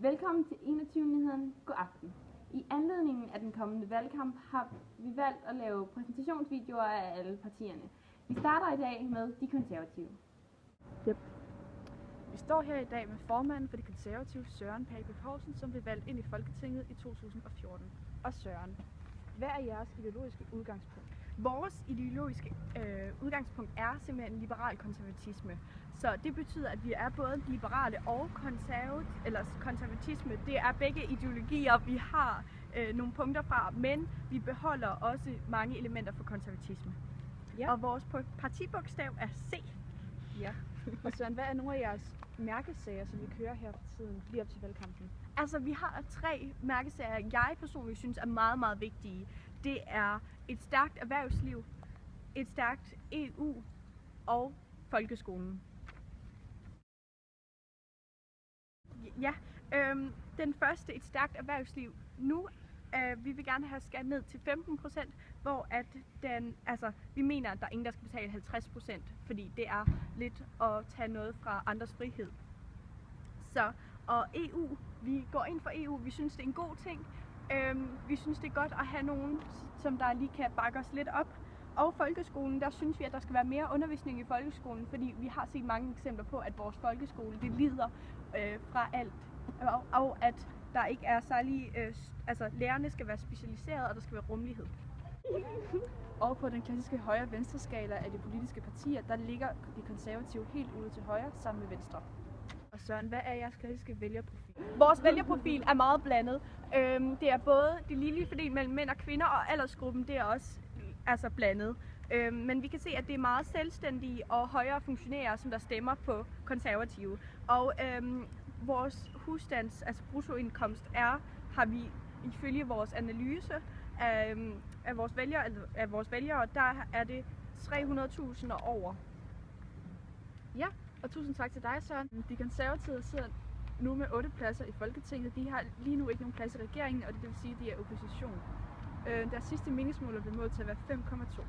Velkommen til 21-nyhederne. God aften. I anledningen af den kommende valgkamp har vi valgt at lave præsentationsvideoer af alle partierne. Vi starter i dag med de konservative. Yep. Vi står her i dag med formanden for de konservative, Søren Pape Poulsen, som blev valgt ind i Folketinget i 2014. Og Søren, hvad er jeres ideologiske udgangspunkt? Vores ideologiske udgangspunkt er simpelthen liberal konservatisme. Så det betyder, at vi er både liberale og konservatisme. Det er begge ideologier, vi har nogle punkter fra, men vi beholder også mange elementer for konservatisme. Ja. Og vores partibogstav er C. Ja. Og Søren, hvad er nogle af jeres mærkesager, som vi kører her for tiden, lige op til valgkampen? Altså, vi har 3 mærkesager, jeg personligt synes er meget, meget vigtige. Det er et stærkt erhvervsliv, et stærkt EU og folkeskolen. Ja, den første, et stærkt erhvervsliv. Nu vi vil gerne have skat ned til 15%, hvor at vi mener, at der er ingen, der skal betale 50%, fordi det er lidt at tage noget fra andres frihed. Og EU, vi går ind for EU, vi synes, det er en god ting. Vi synes, det er godt at have nogen, som der lige kan bakke os lidt op. Og folkeskolen, der synes vi, at der skal være mere undervisning i folkeskolen, fordi vi har set mange eksempler på, at vores folkeskole det lider fra alt. Og at der ikke er særlig, lærerne skal være specialiseret, og der skal være rummelighed. Og på den klassiske højre-venstre skala af de politiske partier, der ligger de konservative helt ude til højre sammen med Venstre. Og Søren, hvad er jeres klassiske vælgerprofil? Vores vælgerprofil er meget blandet. Det er både det ligelige fordel mellem mænd og kvinder, og aldersgruppen det er også blandet. Men vi kan se, at det er meget selvstændige og højere funktionærer, som der stemmer på konservative. Og vores husstands, bruttoindkomst har vi ifølge vores analyse af vores vælgere, der er det 300.000 og over. Ja, og tusind tak til dig, Søren. De konservative sidder nu med 8 pladser i Folketinget. De har lige nu ikke nogen plads i regeringen, og det vil sige, at de er opposition. Deres sidste meningsmål blev målt til at være 5,2.